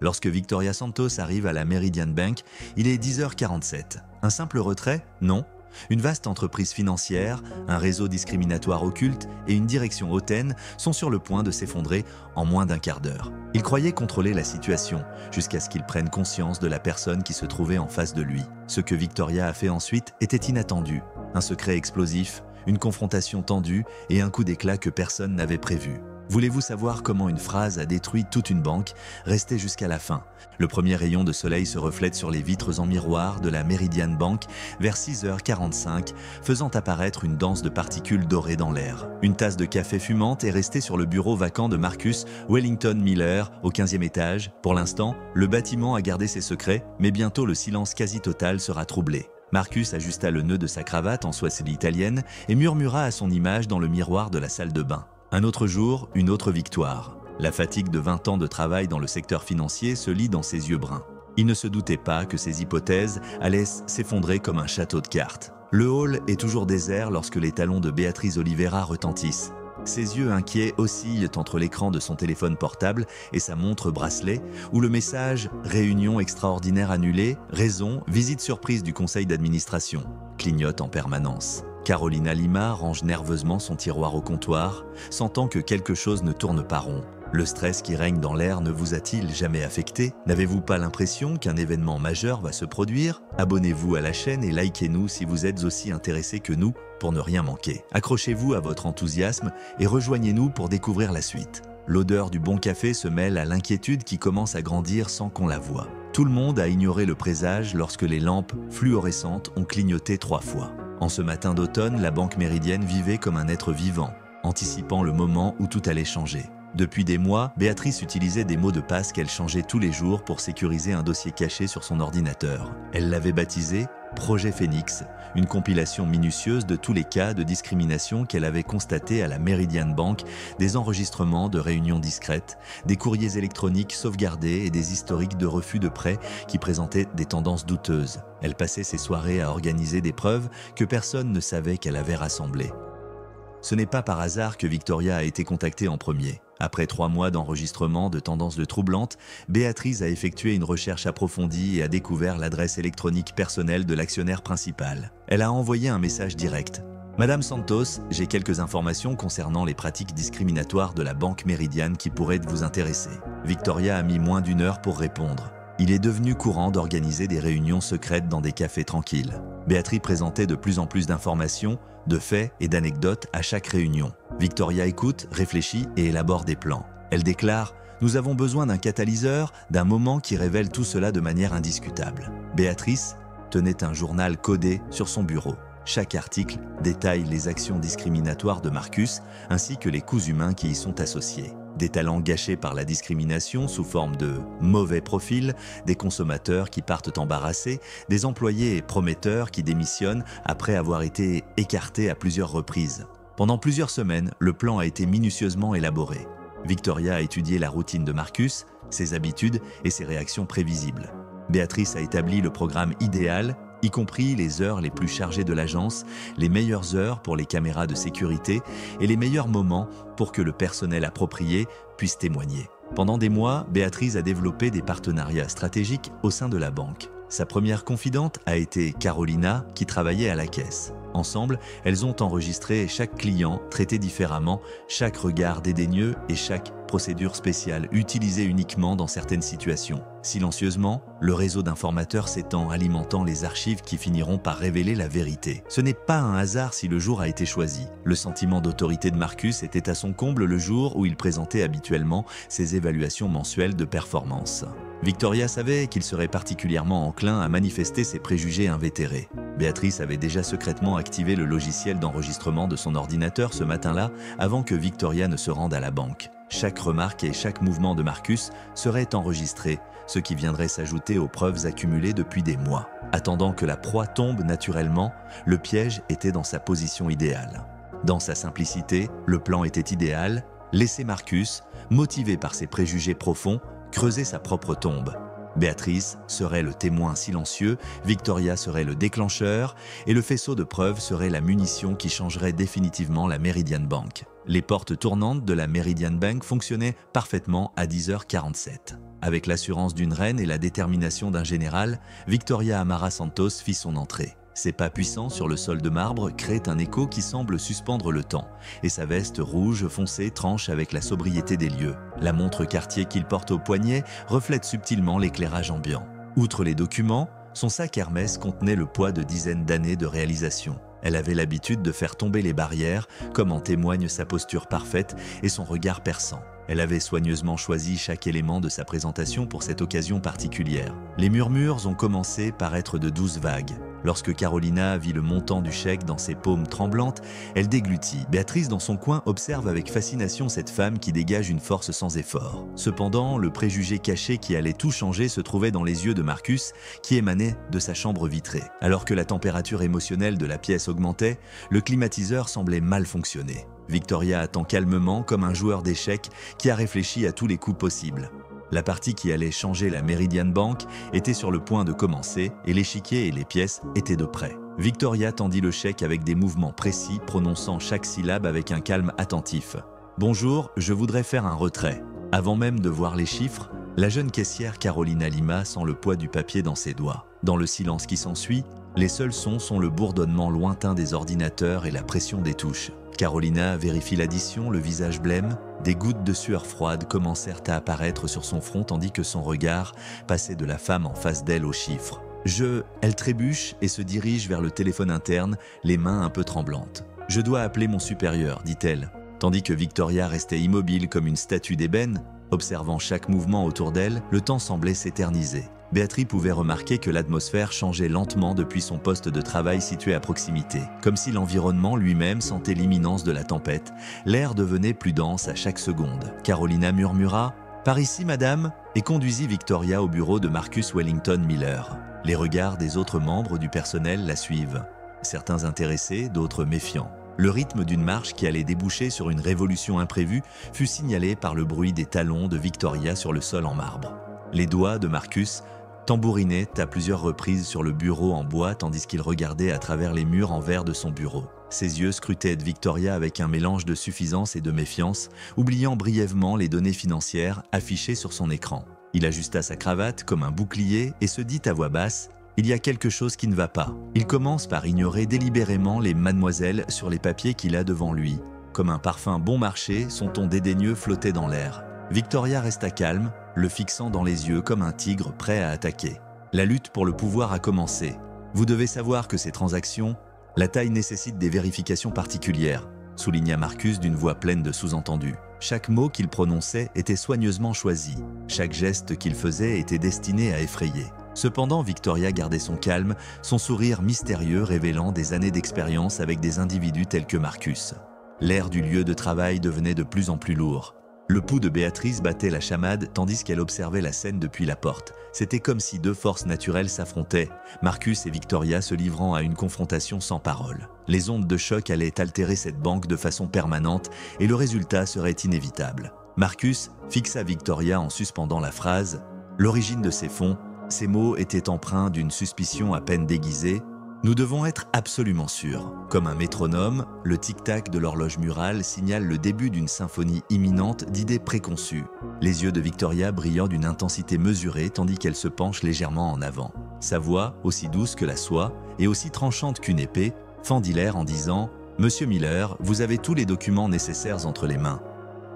Lorsque Victoria Santos arrive à la Meridian Bank, il est 10h47. Un simple retrait? Non. Une vaste entreprise financière, un réseau discriminatoire occulte et une direction hautaine sont sur le point de s'effondrer en moins d'un quart d'heure. Il croyait contrôler la situation, jusqu'à ce qu'il prenne conscience de la personne qui se trouvait en face de lui. Ce que Victoria a fait ensuite était inattendu. Un secret explosif, une confrontation tendue et un coup d'éclat que personne n'avait prévu. Voulez-vous savoir comment une phrase a détruit toute une banque? Restez jusqu'à la fin. Le premier rayon de soleil se reflète sur les vitres en miroir de la Meridian Bank vers 6h45, faisant apparaître une danse de particules dorées dans l'air. Une tasse de café fumante est restée sur le bureau vacant de Marcus Wellington Miller au 15e étage. Pour l'instant, le bâtiment a gardé ses secrets, mais bientôt le silence quasi total sera troublé. Marcus ajusta le nœud de sa cravate en soierie italienne et murmura à son image dans le miroir de la salle de bain. Un autre jour, une autre victoire. La fatigue de 20 ans de travail dans le secteur financier se lit dans ses yeux bruns. Il ne se doutait pas que ses hypothèses allaient s'effondrer comme un château de cartes. Le hall est toujours désert lorsque les talons de Beatriz Oliveira retentissent. Ses yeux inquiets oscillent entre l'écran de son téléphone portable et sa montre bracelet, où le message « Réunion extraordinaire annulée, raison, visite surprise du conseil d'administration » clignote en permanence. Carolina Lima range nerveusement son tiroir au comptoir, sentant que quelque chose ne tourne pas rond. Le stress qui règne dans l'air ne vous a-t-il jamais affecté? N'avez-vous pas l'impression qu'un événement majeur va se produire? Abonnez-vous à la chaîne et likez-nous si vous êtes aussi intéressés que nous pour ne rien manquer. Accrochez-vous à votre enthousiasme et rejoignez-nous pour découvrir la suite. L'odeur du bon café se mêle à l'inquiétude qui commence à grandir sans qu'on la voie. Tout le monde a ignoré le présage lorsque les lampes fluorescentes ont clignoté 3 fois. En ce matin d'automne, la banque méridienne vivait comme un être vivant, anticipant le moment où tout allait changer. Depuis des mois, Béatrice utilisait des mots de passe qu'elle changeait tous les jours pour sécuriser un dossier caché sur son ordinateur. Elle l'avait baptisé « Projet Phoenix », une compilation minutieuse de tous les cas de discrimination qu'elle avait constatés à la Meridian Bank, des enregistrements de réunions discrètes, des courriers électroniques sauvegardés et des historiques de refus de prêts qui présentaient des tendances douteuses. Elle passait ses soirées à organiser des preuves que personne ne savait qu'elle avait rassemblées. Ce n'est pas par hasard que Victoria a été contactée en premier. Après 3 mois d'enregistrement de tendances troublantes, Béatrice a effectué une recherche approfondie et a découvert l'adresse électronique personnelle de l'actionnaire principal. Elle a envoyé un message direct. « Madame Santos, j'ai quelques informations concernant les pratiques discriminatoires de la Banque Meridian qui pourraient vous intéresser. » Victoria a mis moins d'1 heure pour répondre. Il est devenu courant d'organiser des réunions secrètes dans des cafés tranquilles. Béatrice présentait de plus en plus d'informations, de faits et d'anecdotes à chaque réunion. Victoria écoute, réfléchit et élabore des plans. Elle déclare « Nous avons besoin d'un catalyseur, d'un moment qui révèle tout cela de manière indiscutable. » Béatrice tenait un journal codé sur son bureau. Chaque article détaille les actions discriminatoires de Marcus ainsi que les coûts humains qui y sont associés. Des talents gâchés par la discrimination sous forme de mauvais profils, des consommateurs qui partent embarrassés, des employés prometteurs qui démissionnent après avoir été écartés à plusieurs reprises. Pendant plusieurs semaines, le plan a été minutieusement élaboré. Victoria a étudié la routine de Marcus, ses habitudes et ses réactions prévisibles. Béatrice a établi le programme idéal, y compris les heures les plus chargées de l'agence, les meilleures heures pour les caméras de sécurité et les meilleurs moments pour que le personnel approprié puisse témoigner. Pendant des mois, Béatrice a développé des partenariats stratégiques au sein de la banque. Sa première confidente a été Carolina, qui travaillait à la caisse. Ensemble, elles ont enregistré chaque client, traité différemment, chaque regard dédaigneux et chaque procédure spéciale utilisée uniquement dans certaines situations. Silencieusement, le réseau d'informateurs s'étend, alimentant les archives qui finiront par révéler la vérité. Ce n'est pas un hasard si le jour a été choisi. Le sentiment d'autorité de Marcus était à son comble le jour où il présentait habituellement ses évaluations mensuelles de performance. Victoria savait qu'il serait particulièrement enclin à manifester ses préjugés invétérés. Béatrice avait déjà secrètement activé le logiciel d'enregistrement de son ordinateur ce matin-là avant que Victoria ne se rende à la banque. Chaque remarque et chaque mouvement de Marcus serait enregistré, ce qui viendrait s'ajouter aux preuves accumulées depuis des mois. Attendant que la proie tombe naturellement, le piège était dans sa position idéale. Dans sa simplicité, le plan était idéal, laisser Marcus, motivé par ses préjugés profonds, creuser sa propre tombe. Béatrice serait le témoin silencieux, Victoria serait le déclencheur et le faisceau de preuves serait la munition qui changerait définitivement la Meridian Bank. Les portes tournantes de la Meridian Bank fonctionnaient parfaitement à 10h47. Avec l'assurance d'une reine et la détermination d'un général, Victoria Amara Santos fit son entrée. Ses pas puissants sur le sol de marbre créent un écho qui semble suspendre le temps, et sa veste rouge foncée tranche avec la sobriété des lieux. La montre Cartier qu'il porte au poignet reflète subtilement l'éclairage ambiant. Outre les documents, son sac Hermès contenait le poids de dizaines d'années de réalisation. Elle avait l'habitude de faire tomber les barrières, comme en témoigne sa posture parfaite et son regard perçant. Elle avait soigneusement choisi chaque élément de sa présentation pour cette occasion particulière. Les murmures ont commencé par être de douces vagues. Lorsque Carolina vit le montant du chèque dans ses paumes tremblantes, elle déglutit. Béatrice, dans son coin, observe avec fascination cette femme qui dégage une force sans effort. Cependant, le préjugé caché qui allait tout changer se trouvait dans les yeux de Marcus, qui émanait de sa chambre vitrée. Alors que la température émotionnelle de la pièce augmentait, le climatiseur semblait mal fonctionner. Victoria attend calmement comme un joueur d'échecs qui a réfléchi à tous les coups possibles. La partie qui allait changer la Meridian Bank était sur le point de commencer et l'échiquier et les pièces étaient de près. Victoria tendit le chèque avec des mouvements précis, prononçant chaque syllabe avec un calme attentif. « Bonjour, je voudrais faire un retrait. » Avant même de voir les chiffres, la jeune caissière Carolina Lima sent le poids du papier dans ses doigts. Dans le silence qui s'ensuit, les seuls sons sont le bourdonnement lointain des ordinateurs et la pression des touches. Carolina vérifie l'addition, le visage blême. Des gouttes de sueur froide commencèrent à apparaître sur son front tandis que son regard passait de la femme en face d'elle aux chiffres. Elle trébuche et se dirige vers le téléphone interne, les mains un peu tremblantes. « Je dois appeler mon supérieur », dit-elle, tandis que Victoria restait immobile comme une statue d'ébène. Observant chaque mouvement autour d'elle, le temps semblait s'éterniser. Béatrice pouvait remarquer que l'atmosphère changeait lentement depuis son poste de travail situé à proximité. Comme si l'environnement lui-même sentait l'imminence de la tempête, l'air devenait plus dense à chaque seconde. Carolina murmura « Par ici, madame » et conduisit Victoria au bureau de Marcus Wellington Miller. Les regards des autres membres du personnel la suivent. Certains intéressés, d'autres méfiants. Le rythme d'une marche qui allait déboucher sur une révolution imprévue fut signalé par le bruit des talons de Victoria sur le sol en marbre. Les doigts de Marcus tambourinait à plusieurs reprises sur le bureau en bois tandis qu'il regardait à travers les murs en verre de son bureau. Ses yeux scrutaient Victoria avec un mélange de suffisance et de méfiance, oubliant brièvement les données financières affichées sur son écran. Il ajusta sa cravate comme un bouclier et se dit à voix basse « Il y a quelque chose qui ne va pas ». Il commence par ignorer délibérément les mademoiselles sur les papiers qu'il a devant lui. Comme un parfum bon marché, son ton dédaigneux flottait dans l'air. Victoria resta calme, le fixant dans les yeux comme un tigre prêt à attaquer. La lutte pour le pouvoir a commencé. Vous devez savoir que ces transactions, la taille nécessite des vérifications particulières, souligna Marcus d'une voix pleine de sous-entendus. Chaque mot qu'il prononçait était soigneusement choisi. Chaque geste qu'il faisait était destiné à effrayer. Cependant, Victoria gardait son calme, son sourire mystérieux révélant des années d'expérience avec des individus tels que Marcus. L'air du lieu de travail devenait de plus en plus lourd. Le pouls de Béatrice battait la chamade tandis qu'elle observait la scène depuis la porte. C'était comme si deux forces naturelles s'affrontaient, Marcus et Victoria se livrant à une confrontation sans parole. Les ondes de choc allaient altérer cette banque de façon permanente et le résultat serait inévitable. Marcus fixa Victoria en suspendant la phrase « L'origine de ces fonds », ces mots étaient empreints d'une suspicion à peine déguisée. Nous devons être absolument sûrs. Comme un métronome, le tic-tac de l'horloge murale signale le début d'une symphonie imminente d'idées préconçues. Les yeux de Victoria brillant d'une intensité mesurée tandis qu'elle se penche légèrement en avant. Sa voix, aussi douce que la soie et aussi tranchante qu'une épée, fendit l'air en disant « Monsieur Miller, vous avez tous les documents nécessaires entre les mains.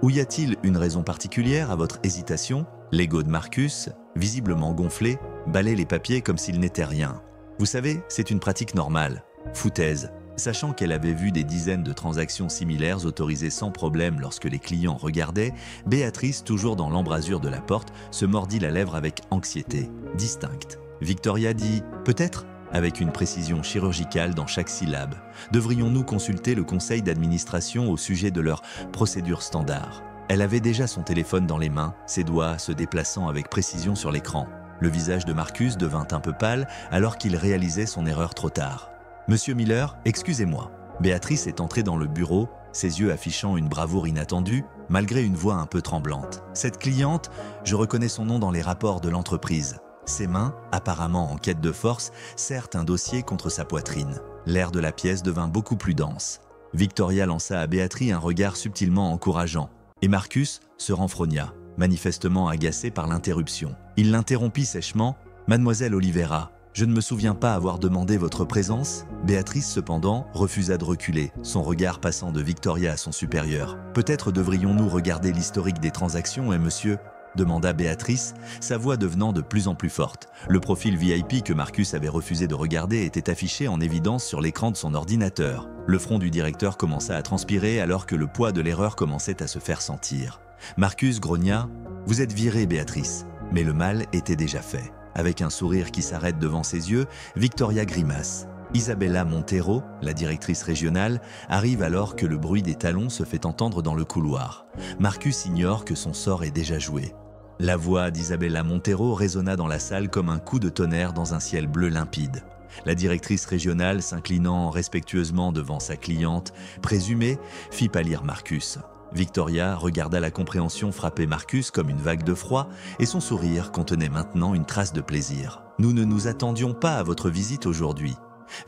Ou y a-t-il une raison particulière à votre hésitation ?» L'ego de Marcus, visiblement gonflé, balait les papiers comme s'il n'était rien. Vous savez, c'est une pratique normale. Foutaise. Sachant qu'elle avait vu des dizaines de transactions similaires autorisées sans problème lorsque les clients regardaient, Béatrice, toujours dans l'embrasure de la porte, se mordit la lèvre avec anxiété, distincte. Victoria dit « Peut-être ?» avec une précision chirurgicale dans chaque syllabe. Devrions-nous consulter le conseil d'administration au sujet de leur procédure standard? Elle avait déjà son téléphone dans les mains, ses doigts se déplaçant avec précision sur l'écran. Le visage de Marcus devint un peu pâle alors qu'il réalisait son erreur trop tard. « Monsieur Miller, excusez-moi. » Béatrice est entrée dans le bureau, ses yeux affichant une bravoure inattendue, malgré une voix un peu tremblante. Cette cliente, je reconnais son nom dans les rapports de l'entreprise. Ses mains, apparemment en quête de force, serrent un dossier contre sa poitrine. L'air de la pièce devint beaucoup plus dense. Victoria lança à Béatrice un regard subtilement encourageant, et Marcus se renfrogna. manifestement agacé par l'interruption. Il l'interrompit sèchement. « Mademoiselle Oliveira, je ne me souviens pas avoir demandé votre présence ?» Béatrice, cependant, refusa de reculer, son regard passant de Victoria à son supérieur. « Peut-être devrions-nous regarder l'historique des transactions et monsieur ?» demanda Béatrice, sa voix devenant de plus en plus forte. Le profil VIP que Marcus avait refusé de regarder était affiché en évidence sur l'écran de son ordinateur. Le front du directeur commença à transpirer alors que le poids de l'erreur commençait à se faire sentir. Marcus grogna « Vous êtes virée, Béatrice !» Mais le mal était déjà fait. Avec un sourire qui s'arrête devant ses yeux, Victoria grimace. Isabella Montero, la directrice régionale, arrive alors que le bruit des talons se fait entendre dans le couloir. Marcus ignore que son sort est déjà joué. La voix d'Isabella Montero résonna dans la salle comme un coup de tonnerre dans un ciel bleu limpide. La directrice régionale, s'inclinant respectueusement devant sa cliente présumée, fit pâlir Marcus. Victoria regarda la compréhension frapper Marcus comme une vague de froid et son sourire contenait maintenant une trace de plaisir. « Nous ne nous attendions pas à votre visite aujourd'hui. »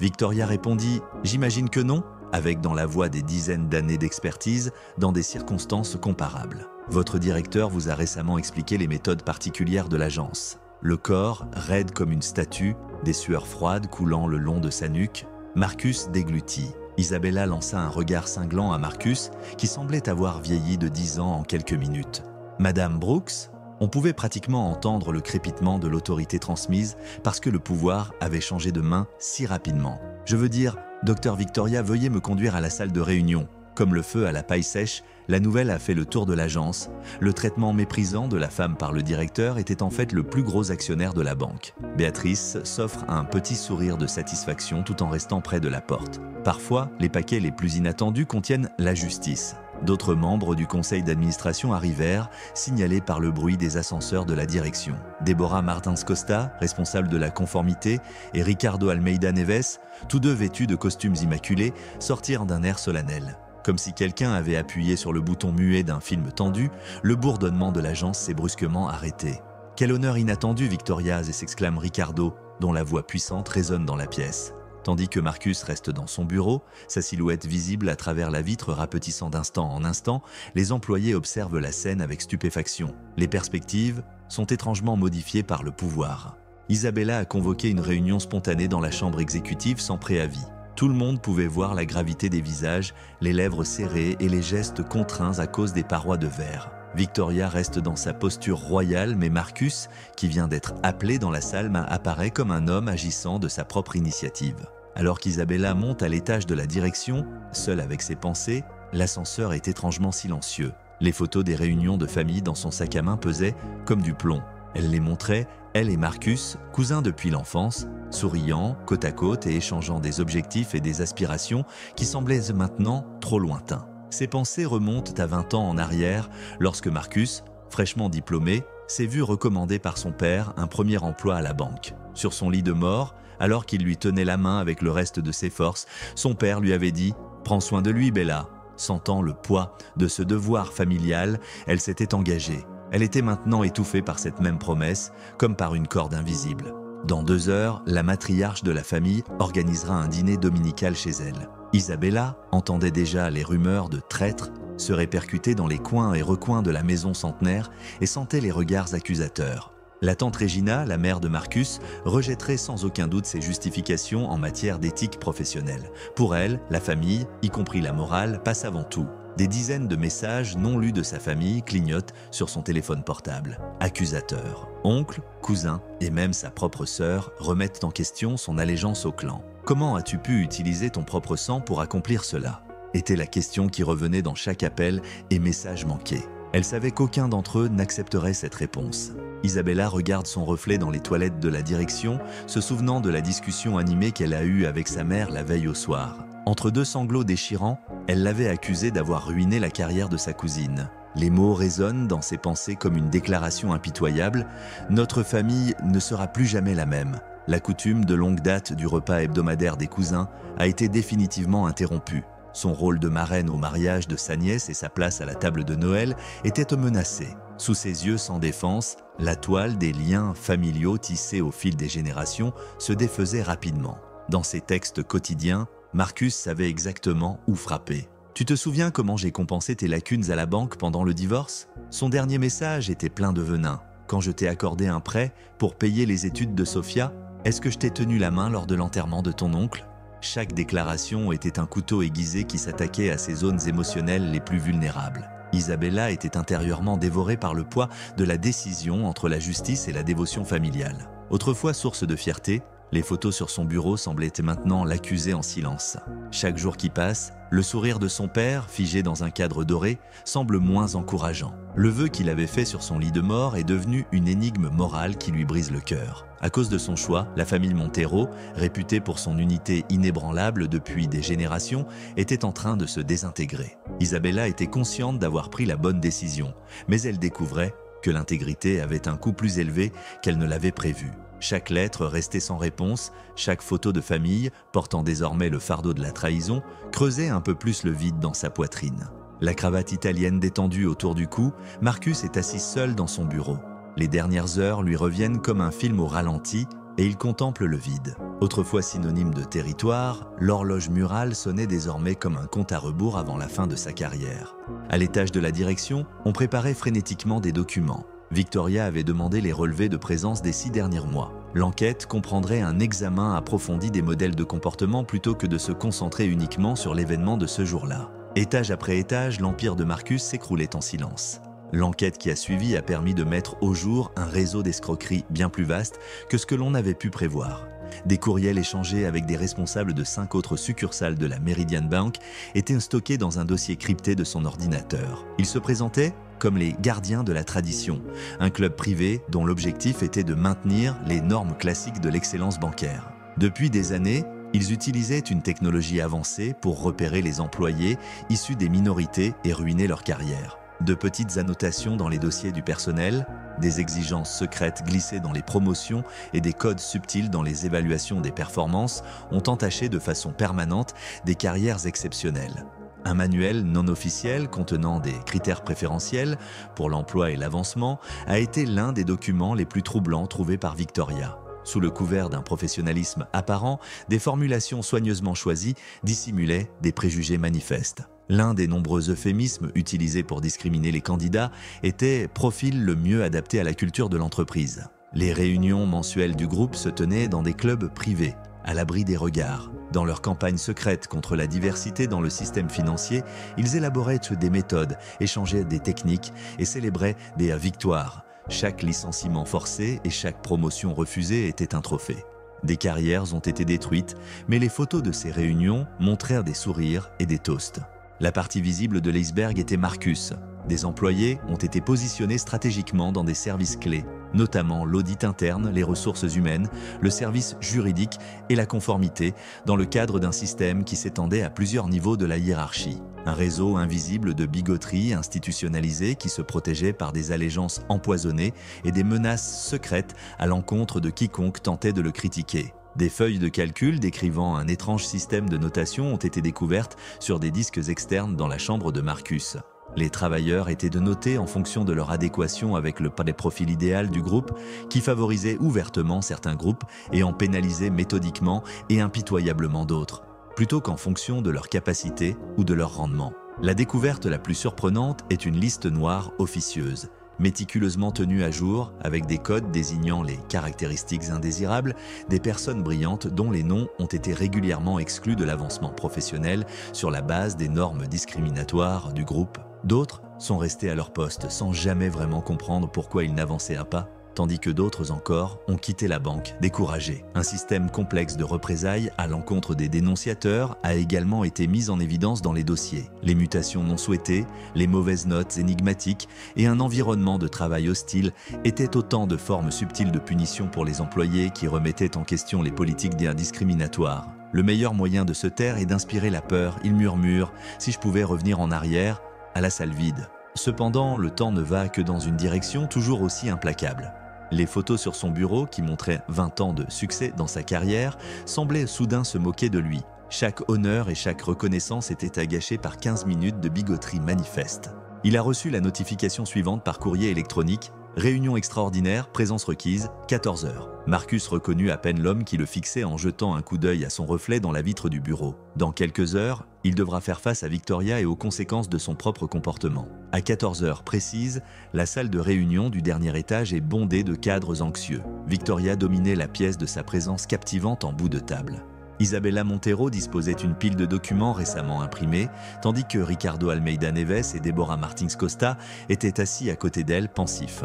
Victoria répondit « J'imagine que non », avec dans la voix des dizaines d'années d'expertise dans des circonstances comparables. Votre directeur vous a récemment expliqué les méthodes particulières de l'agence. Le corps, raide comme une statue, des sueurs froides coulant le long de sa nuque, Marcus déglutit. Isabella lança un regard cinglant à Marcus, qui semblait avoir vieilli de 10 ans en quelques minutes. « Madame Brooks ?» On pouvait pratiquement entendre le crépitement de l'autorité transmise parce que le pouvoir avait changé de main si rapidement. « Je veux dire, Docteur Victoria, veuillez me conduire à la salle de réunion. » Comme le feu à la paille sèche, la nouvelle a fait le tour de l'agence. Le traitement méprisant de la femme par le directeur était en fait le plus gros actionnaire de la banque. Béatrice s'offre un petit sourire de satisfaction tout en restant près de la porte. Parfois, les paquets les plus inattendus contiennent la justice. D'autres membres du conseil d'administration arrivèrent, signalés par le bruit des ascenseurs de la direction. Deborah Martins-Costa, responsable de la conformité, et Ricardo Almeida Neves, tous deux vêtus de costumes immaculés, sortirent d'un air solennel. Comme si quelqu'un avait appuyé sur le bouton muet d'un film tendu, le bourdonnement de l'agence s'est brusquement arrêté. « Quel honneur inattendu, Victorias !» s'exclame Ricardo, dont la voix puissante résonne dans la pièce. Tandis que Marcus reste dans son bureau, sa silhouette visible à travers la vitre rapetissant d'instant en instant, les employés observent la scène avec stupéfaction. Les perspectives sont étrangement modifiées par le pouvoir. Isabella a convoqué une réunion spontanée dans la chambre exécutive sans préavis. Tout le monde pouvait voir la gravité des visages, les lèvres serrées et les gestes contraints à cause des parois de verre. Victoria reste dans sa posture royale, mais Marcus, qui vient d'être appelé dans la salle, apparaît comme un homme agissant de sa propre initiative. Alors qu'Isabella monte à l'étage de la direction, seule avec ses pensées, l'ascenseur est étrangement silencieux. Les photos des réunions de famille dans son sac à main pesaient comme du plomb. Elle les montrait, elle et Marcus, cousins depuis l'enfance, souriant, côte à côte et échangeant des objectifs et des aspirations qui semblaient maintenant trop lointains. Ses pensées remontent à 20 ans en arrière, lorsque Marcus, fraîchement diplômé, s'est vu recommander par son père un premier emploi à la banque. Sur son lit de mort, alors qu'il lui tenait la main avec le reste de ses forces, son père lui avait dit « Prends soin de lui, Bella ». Sentant le poids de ce devoir familial, elle s'était engagée. Elle était maintenant étouffée par cette même promesse, comme par une corde invisible. Dans 2 heures, la matriarche de la famille organisera un dîner dominical chez elle. Isabella entendait déjà les rumeurs de traîtres se répercuter dans les coins et recoins de la maison centenaire et sentait les regards accusateurs. La tante Regina, la mère de Marcus, rejetterait sans aucun doute ses justifications en matière d'éthique professionnelle. Pour elle, la famille, y compris la morale, passe avant tout. Des dizaines de messages non lus de sa famille clignotent sur son téléphone portable. Accusateurs. Oncles, cousins et même sa propre sœur remettent en question son allégeance au clan. Comment as-tu pu utiliser ton propre sang pour accomplir cela ? Était la question qui revenait dans chaque appel et message manqué. Elle savait qu'aucun d'entre eux n'accepterait cette réponse. Isabella regarde son reflet dans les toilettes de la direction, se souvenant de la discussion animée qu'elle a eue avec sa mère la veille au soir. Entre 2 sanglots déchirants, elle l'avait accusé d'avoir ruiné la carrière de sa cousine. Les mots résonnent dans ses pensées comme une déclaration impitoyable. « Notre famille ne sera plus jamais la même. » La coutume de longue date du repas hebdomadaire des cousins a été définitivement interrompue. Son rôle de marraine au mariage de sa nièce et sa place à la table de Noël étaient menacés. Sous ses yeux sans défense, la toile des liens familiaux tissés au fil des générations se défaisait rapidement. Dans ses textes quotidiens, Marcus savait exactement où frapper. Tu te souviens comment j'ai compensé tes lacunes à la banque pendant le divorce? Son dernier message était plein de venin. Quand je t'ai accordé un prêt pour payer les études de Sofia, est-ce que je t'ai tenu la main lors de l'enterrement de ton oncle? Chaque déclaration était un couteau aiguisé qui s'attaquait à ses zones émotionnelles les plus vulnérables. Isabella était intérieurement dévorée par le poids de la décision entre la justice et la dévotion familiale. Autrefois source de fierté, les photos sur son bureau semblaient maintenant l'accuser en silence. Chaque jour qui passe, le sourire de son père, figé dans un cadre doré, semble moins encourageant. Le vœu qu'il avait fait sur son lit de mort est devenu une énigme morale qui lui brise le cœur. À cause de son choix, la famille Montero, réputée pour son unité inébranlable depuis des générations, était en train de se désintégrer. Isabella était consciente d'avoir pris la bonne décision, mais elle découvrait que l'intégrité avait un coût plus élevé qu'elle ne l'avait prévu. Chaque lettre restait sans réponse, chaque photo de famille, portant désormais le fardeau de la trahison, creusait un peu plus le vide dans sa poitrine. La cravate italienne détendue autour du cou, Marcus est assis seul dans son bureau. Les dernières heures lui reviennent comme un film au ralenti et il contemple le vide. Autrefois synonyme de territoire, l'horloge murale sonnait désormais comme un compte à rebours avant la fin de sa carrière. À l'étage de la direction, on préparait frénétiquement des documents. Victoria avait demandé les relevés de présence des 6 derniers mois. L'enquête comprendrait un examen approfondi des modèles de comportement plutôt que de se concentrer uniquement sur l'événement de ce jour-là. Étage après étage, l'empire de Marcus s'écroulait en silence. L'enquête qui a suivi a permis de mettre au jour un réseau d'escroqueries bien plus vaste que ce que l'on avait pu prévoir. Des courriels échangés avec des responsables de 5 autres succursales de la Meridian Bank étaient stockés dans un dossier crypté de son ordinateur. Ils se présentaient comme les gardiens de la tradition, un club privé dont l'objectif était de maintenir les normes classiques de l'excellence bancaire. Depuis des années, ils utilisaient une technologie avancée pour repérer les employés issus des minorités et ruiner leur carrière. De petites annotations dans les dossiers du personnel, des exigences secrètes glissées dans les promotions et des codes subtils dans les évaluations des performances ont entaché de façon permanente des carrières exceptionnelles. Un manuel non officiel contenant des critères préférentiels pour l'emploi et l'avancement a été l'un des documents les plus troublants trouvés par Victoria. Sous le couvert d'un professionnalisme apparent, des formulations soigneusement choisies dissimulaient des préjugés manifestes. L'un des nombreux euphémismes utilisés pour discriminer les candidats était « profil le mieux adapté à la culture de l'entreprise ». Les réunions mensuelles du groupe se tenaient dans des clubs privés, à l'abri des regards. Dans leur campagne secrète contre la diversité dans le système financier, ils élaboraient des méthodes, échangeaient des techniques et célébraient des victoires. Chaque licenciement forcé et chaque promotion refusée était un trophée. Des carrières ont été détruites, mais les photos de ces réunions montrèrent des sourires et des toasts. La partie visible de l'iceberg était Marcus. Des employés ont été positionnés stratégiquement dans des services clés, notamment l'audit interne, les ressources humaines, le service juridique et la conformité, dans le cadre d'un système qui s'étendait à plusieurs niveaux de la hiérarchie. Un réseau invisible de bigoterie institutionnalisée qui se protégeait par des allégeances empoisonnées et des menaces secrètes à l'encontre de quiconque tentait de le critiquer. Des feuilles de calcul décrivant un étrange système de notation ont été découvertes sur des disques externes dans la chambre de Marcus. Les travailleurs étaient de noter en fonction de leur adéquation avec le profil idéal du groupe, qui favorisait ouvertement certains groupes et en pénalisait méthodiquement et impitoyablement d'autres, plutôt qu'en fonction de leur capacité ou de leur rendement. La découverte la plus surprenante est une liste noire officieuse, méticuleusement tenue à jour avec des codes désignant les caractéristiques indésirables des personnes brillantes dont les noms ont été régulièrement exclus de l'avancement professionnel sur la base des normes discriminatoires du groupe. D'autres sont restés à leur poste sans jamais vraiment comprendre pourquoi ils n'avançaient pas, tandis que d'autres encore ont quitté la banque découragés. Un système complexe de représailles à l'encontre des dénonciateurs a également été mis en évidence dans les dossiers. Les mutations non souhaitées, les mauvaises notes énigmatiques et un environnement de travail hostile étaient autant de formes subtiles de punition pour les employés qui remettaient en question les politiques discriminatoires. Le meilleur moyen de se taire est d'inspirer la peur, il murmure « si je pouvais revenir en arrière » à la salle vide. Cependant, le temps ne va que dans une direction toujours aussi implacable. Les photos sur son bureau, qui montraient 20 ans de succès dans sa carrière, semblaient soudain se moquer de lui. Chaque honneur et chaque reconnaissance étaient agachés par 15 minutes de bigoterie manifeste. Il a reçu la notification suivante par courrier électronique. Réunion extraordinaire, présence requise, 14 heures. Marcus reconnut à peine l'homme qui le fixait en jetant un coup d'œil à son reflet dans la vitre du bureau. Dans quelques heures, il devra faire face à Victoria et aux conséquences de son propre comportement. À 14 heures précises, la salle de réunion du dernier étage est bondée de cadres anxieux. Victoria dominait la pièce de sa présence captivante en bout de table. Isabella Montero disposait une pile de documents récemment imprimés, tandis que Ricardo Almeida Neves et Deborah Martins Costa étaient assis à côté d'elle, pensifs.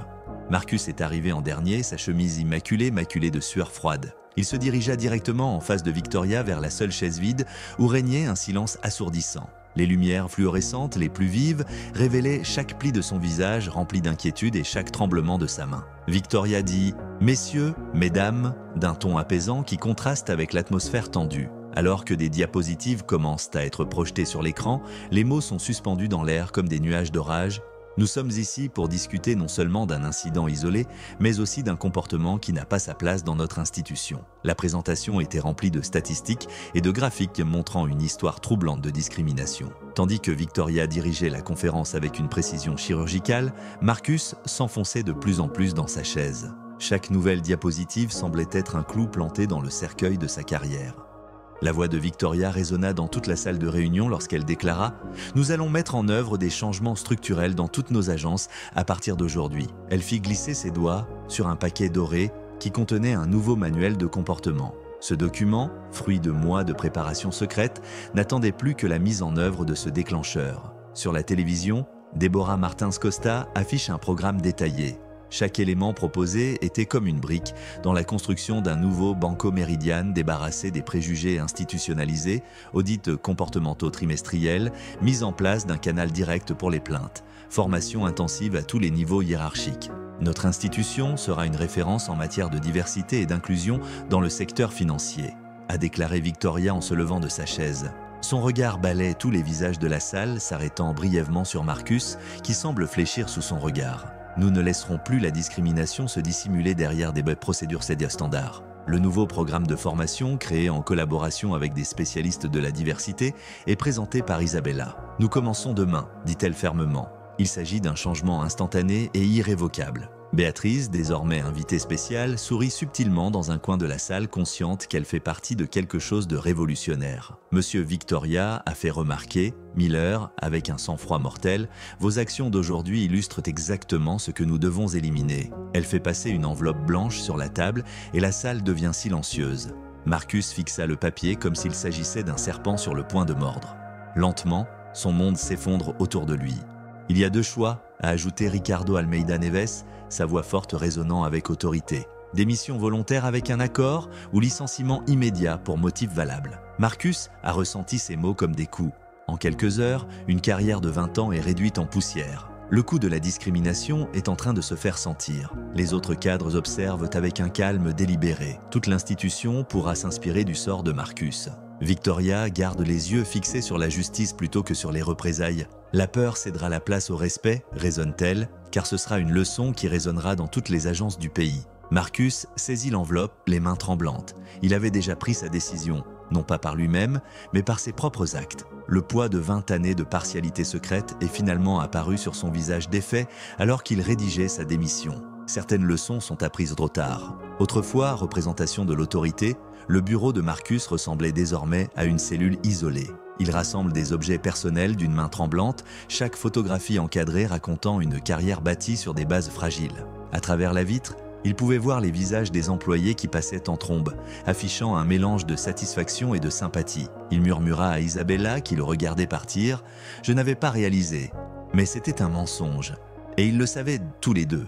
Marcus est arrivé en dernier, sa chemise immaculée, maculée de sueur froide. Il se dirigea directement en face de Victoria vers la seule chaise vide où régnait un silence assourdissant. Les lumières fluorescentes les plus vives révélaient chaque pli de son visage rempli d'inquiétude et chaque tremblement de sa main. Victoria dit « Messieurs, mesdames » d'un ton apaisant qui contraste avec l'atmosphère tendue. Alors que des diapositives commencent à être projetées sur l'écran, les mots sont suspendus dans l'air comme des nuages d'orage. Nous sommes ici pour discuter non seulement d'un incident isolé, mais aussi d'un comportement qui n'a pas sa place dans notre institution. La présentation était remplie de statistiques et de graphiques montrant une histoire troublante de discrimination. Tandis que Victoria dirigeait la conférence avec une précision chirurgicale, Marcus s'enfonçait de plus en plus dans sa chaise. Chaque nouvelle diapositive semblait être un clou planté dans le cercueil de sa carrière. La voix de Victoria résonna dans toute la salle de réunion lorsqu'elle déclara « Nous allons mettre en œuvre des changements structurels dans toutes nos agences à partir d'aujourd'hui. » Elle fit glisser ses doigts sur un paquet doré qui contenait un nouveau manuel de comportement. Ce document, fruit de mois de préparation secrète, n'attendait plus que la mise en œuvre de ce déclencheur. Sur la télévision, Deborah Martins Costa affiche un programme détaillé. Chaque élément proposé était comme une brique dans la construction d'un nouveau Banco Meridian débarrassé des préjugés institutionnalisés, audits comportementaux trimestriels, mise en place d'un canal direct pour les plaintes, formation intensive à tous les niveaux hiérarchiques. Notre institution sera une référence en matière de diversité et d'inclusion dans le secteur financier, a déclaré Victoria en se levant de sa chaise. Son regard balait tous les visages de la salle, s'arrêtant brièvement sur Marcus, qui semble fléchir sous son regard. Nous ne laisserons plus la discrimination se dissimuler derrière des procédures CEDIA standards. Le nouveau programme de formation, créé en collaboration avec des spécialistes de la diversité, est présenté par Isabella. « Nous commençons demain », dit-elle fermement. Il s'agit d'un changement instantané et irrévocable. Béatrice, désormais invitée spéciale, sourit subtilement dans un coin de la salle, consciente qu'elle fait partie de quelque chose de révolutionnaire. Monsieur Victoria a fait remarquer, Miller, avec un sang-froid mortel, « Vos actions d'aujourd'hui illustrent exactement ce que nous devons éliminer. » Elle fait passer une enveloppe blanche sur la table et la salle devient silencieuse. Marcus fixa le papier comme s'il s'agissait d'un serpent sur le point de mordre. Lentement, son monde s'effondre autour de lui. « Il y a deux choix », a ajouté Ricardo Almeida Neves, sa voix forte résonnant avec autorité. Démission volontaire avec un accord ou licenciement immédiat pour motif valable. Marcus a ressenti ces mots comme des coups. En quelques heures, une carrière de 20 ans est réduite en poussière. Le coup de la discrimination est en train de se faire sentir. Les autres cadres observent avec un calme délibéré. Toute l'institution pourra s'inspirer du sort de Marcus. Victoria garde les yeux fixés sur la justice plutôt que sur les représailles. La peur cédera la place au respect, raisonne-t-elle, car ce sera une leçon qui résonnera dans toutes les agences du pays. Marcus saisit l'enveloppe, les mains tremblantes. Il avait déjà pris sa décision, non pas par lui-même, mais par ses propres actes. Le poids de 20 années de partialité secrète est finalement apparu sur son visage défait alors qu'il rédigeait sa démission. Certaines leçons sont apprises trop tard. Autrefois, représentation de l'autorité, le bureau de Marcus ressemblait désormais à une cellule isolée. Il rassemble des objets personnels d'une main tremblante, chaque photographie encadrée racontant une carrière bâtie sur des bases fragiles. À travers la vitre, il pouvait voir les visages des employés qui passaient en trombe, affichant un mélange de satisfaction et de sympathie. Il murmura à Isabella, qui le regardait partir « Je n'avais pas réalisé, mais c'était un mensonge. » Et ils le savaient tous les deux.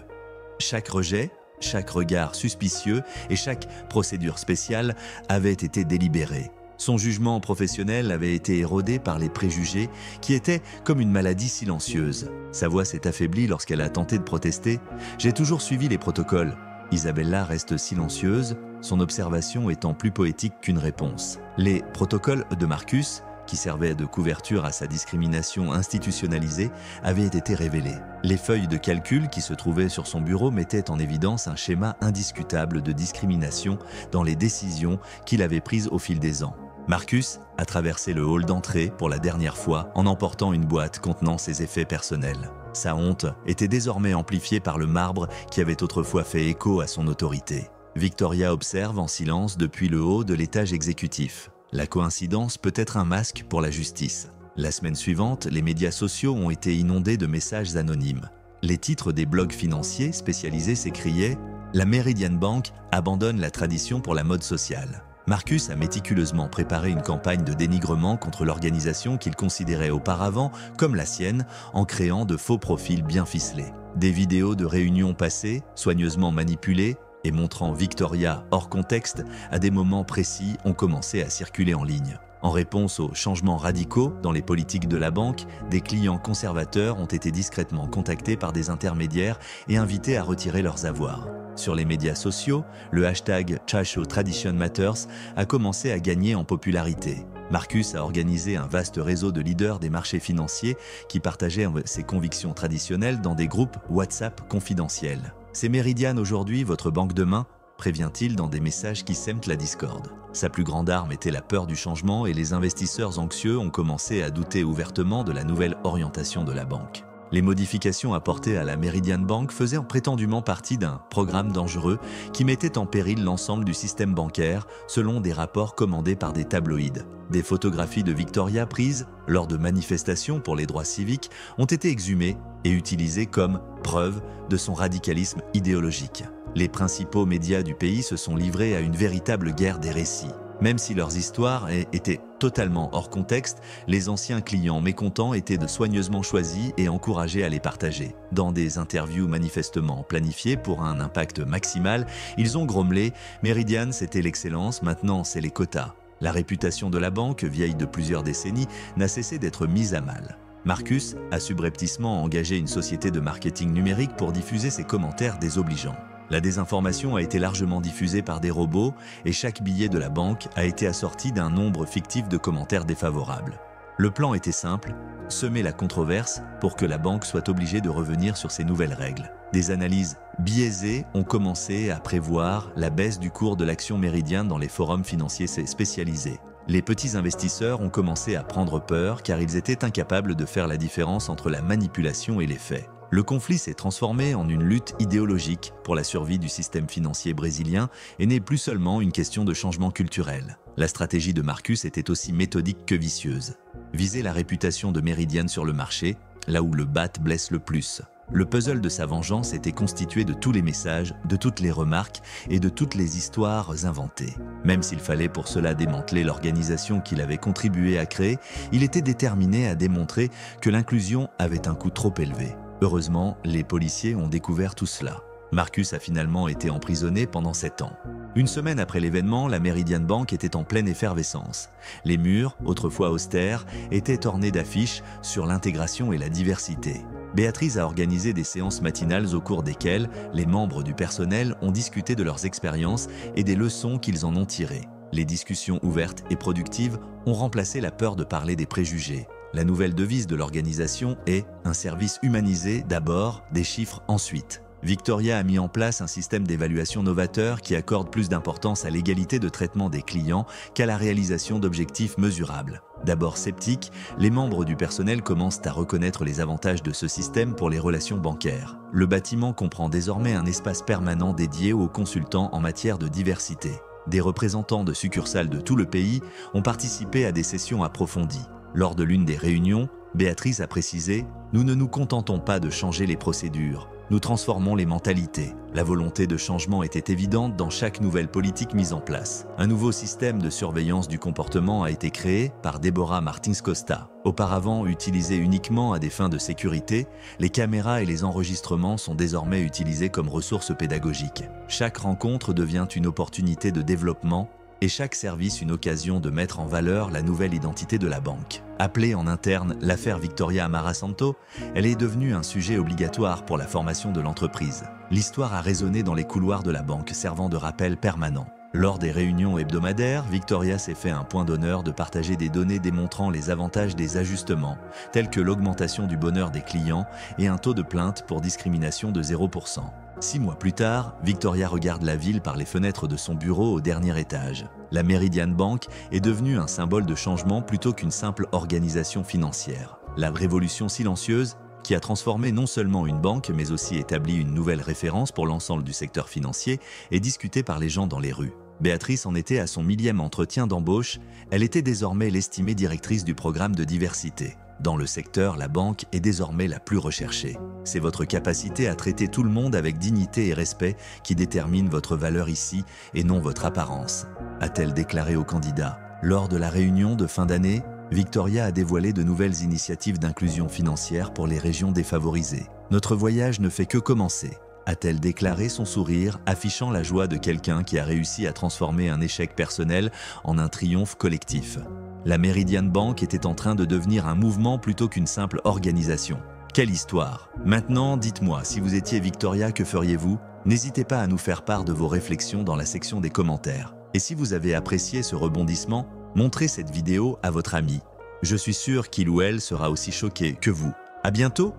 Chaque rejet, chaque regard suspicieux et chaque procédure spéciale avait été délibéré. Son jugement professionnel avait été érodé par les préjugés qui étaient comme une maladie silencieuse. Sa voix s'est affaiblie lorsqu'elle a tenté de protester. « J'ai toujours suivi les protocoles. » Isabella reste silencieuse, son observation étant plus poétique qu'une réponse. Les protocoles de Marcus, qui servaient de couverture à sa discrimination institutionnalisée, avaient été révélés. Les feuilles de calcul qui se trouvaient sur son bureau mettaient en évidence un schéma indiscutable de discrimination dans les décisions qu'il avait prises au fil des ans. Marcus a traversé le hall d'entrée pour la dernière fois en emportant une boîte contenant ses effets personnels. Sa honte était désormais amplifiée par le marbre qui avait autrefois fait écho à son autorité. Victoria observe en silence depuis le haut de l'étage exécutif. La coïncidence peut être un masque pour la justice. La semaine suivante, les médias sociaux ont été inondés de messages anonymes. Les titres des blogs financiers spécialisés s'écriaient « La Meridian Bank abandonne la tradition pour la mode sociale ». Marcus a méticuleusement préparé une campagne de dénigrement contre l'organisation qu'il considérait auparavant comme la sienne en créant de faux profils bien ficelés. Des vidéos de réunions passées, soigneusement manipulées et montrant Victoria hors contexte à des moments précis ont commencé à circuler en ligne. En réponse aux changements radicaux dans les politiques de la banque, des clients conservateurs ont été discrètement contactés par des intermédiaires et invités à retirer leurs avoirs. Sur les médias sociaux, le hashtag Chasho Tradition Matters a commencé à gagner en popularité. Marcus a organisé un vaste réseau de leaders des marchés financiers qui partageaient ses convictions traditionnelles dans des groupes WhatsApp confidentiels. C'est Meridian aujourd'hui, votre banque demain, prévient-il dans des messages qui sèment la discorde. Sa plus grande arme était la peur du changement et les investisseurs anxieux ont commencé à douter ouvertement de la nouvelle orientation de la banque. Les modifications apportées à la Meridian Bank faisaient prétendument partie d'un programme dangereux qui mettait en péril l'ensemble du système bancaire, selon des rapports commandés par des tabloïds. Des photographies de Victoria prises lors de manifestations pour les droits civiques ont été exhumées et utilisées comme preuve de son radicalisme idéologique. Les principaux médias du pays se sont livrés à une véritable guerre des récits. Même si leurs histoires étaient totalement hors contexte, les anciens clients mécontents étaient soigneusement choisis et encouragés à les partager. Dans des interviews manifestement planifiées pour un impact maximal, ils ont grommelé « Meridian, c'était l'excellence, maintenant c'est les quotas ». La réputation de la banque, vieille de plusieurs décennies, n'a cessé d'être mise à mal. Marcus a subrepticement engagé une société de marketing numérique pour diffuser ses commentaires désobligeants. La désinformation a été largement diffusée par des robots et chaque billet de la banque a été assorti d'un nombre fictif de commentaires défavorables. Le plan était simple, semer la controverse pour que la banque soit obligée de revenir sur ces nouvelles règles. Des analyses biaisées ont commencé à prévoir la baisse du cours de l'action Meridian dans les forums financiers spécialisés. Les petits investisseurs ont commencé à prendre peur car ils étaient incapables de faire la différence entre la manipulation et les faits. Le conflit s'est transformé en une lutte idéologique pour la survie du système financier brésilien et n'est plus seulement une question de changement culturel. La stratégie de Marcus était aussi méthodique que vicieuse. Viser la réputation de Meridian sur le marché, là où le bat blesse le plus. Le puzzle de sa vengeance était constitué de tous les messages, de toutes les remarques et de toutes les histoires inventées. Même s'il fallait pour cela démanteler l'organisation qu'il avait contribué à créer, il était déterminé à démontrer que l'inclusion avait un coût trop élevé. Heureusement, les policiers ont découvert tout cela. Marcus a finalement été emprisonné pendant 7 ans. Une semaine après l'événement, la Meridian Bank était en pleine effervescence. Les murs, autrefois austères, étaient ornés d'affiches sur l'intégration et la diversité. Béatrice a organisé des séances matinales au cours desquelles les membres du personnel ont discuté de leurs expériences et des leçons qu'ils en ont tirées. Les discussions ouvertes et productives ont remplacé la peur de parler des préjugés. La nouvelle devise de l'organisation est « un service humanisé d'abord, des chiffres ensuite ». Victoria a mis en place un système d'évaluation novateur qui accorde plus d'importance à l'égalité de traitement des clients qu'à la réalisation d'objectifs mesurables. D'abord sceptiques, les membres du personnel commencent à reconnaître les avantages de ce système pour les relations bancaires. Le bâtiment comprend désormais un espace permanent dédié aux consultants en matière de diversité. Des représentants de succursales de tout le pays ont participé à des sessions approfondies. Lors de l'une des réunions, Béatrice a précisé « Nous ne nous contentons pas de changer les procédures, nous transformons les mentalités ». La volonté de changement était évidente dans chaque nouvelle politique mise en place. Un nouveau système de surveillance du comportement a été créé par Deborah Martins Costa. Auparavant utilisé uniquement à des fins de sécurité, les caméras et les enregistrements sont désormais utilisés comme ressources pédagogiques. Chaque rencontre devient une opportunité de développement et chaque service une occasion de mettre en valeur la nouvelle identité de la banque. Appelée en interne l'affaire Victoria Amarasanto, elle est devenue un sujet obligatoire pour la formation de l'entreprise. L'histoire a résonné dans les couloirs de la banque, servant de rappel permanent. Lors des réunions hebdomadaires, Victoria s'est fait un point d'honneur de partager des données démontrant les avantages des ajustements, tels que l'augmentation du bonheur des clients et un taux de plainte pour discrimination de 0%. 6 mois plus tard, Victoria regarde la ville par les fenêtres de son bureau au dernier étage. La Meridian Bank est devenue un symbole de changement plutôt qu'une simple organisation financière. La révolution silencieuse qui a transformé non seulement une banque, mais aussi établi une nouvelle référence pour l'ensemble du secteur financier, est discutée par les gens dans les rues. Béatrice en était à son 1000e entretien d'embauche. Elle était désormais l'estimée directrice du programme de diversité. Dans le secteur, la banque est désormais la plus recherchée. C'est votre capacité à traiter tout le monde avec dignité et respect qui détermine votre valeur ici et non votre apparence, a-t-elle déclaré aux candidats. Lors de la réunion de fin d'année, Victoria a dévoilé de nouvelles initiatives d'inclusion financière pour les régions défavorisées. Notre voyage ne fait que commencer, a-t-elle déclaré, son sourire affichant la joie de quelqu'un qui a réussi à transformer un échec personnel en un triomphe collectif. La Meridian Bank était en train de devenir un mouvement plutôt qu'une simple organisation. Quelle histoire! Maintenant, dites-moi, si vous étiez Victoria, que feriez-vous? N'hésitez pas à nous faire part de vos réflexions dans la section des commentaires. Et si vous avez apprécié ce rebondissement, montrez cette vidéo à votre ami. Je suis sûr qu'il ou elle sera aussi choqué que vous. À bientôt!